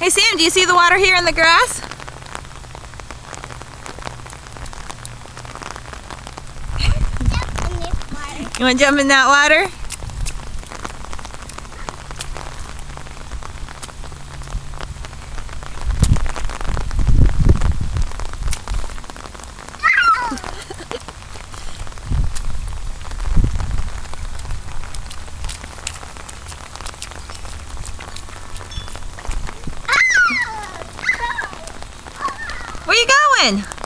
Hey Sam, do you see the water here in the grass? You want to jump in that water? Where you going?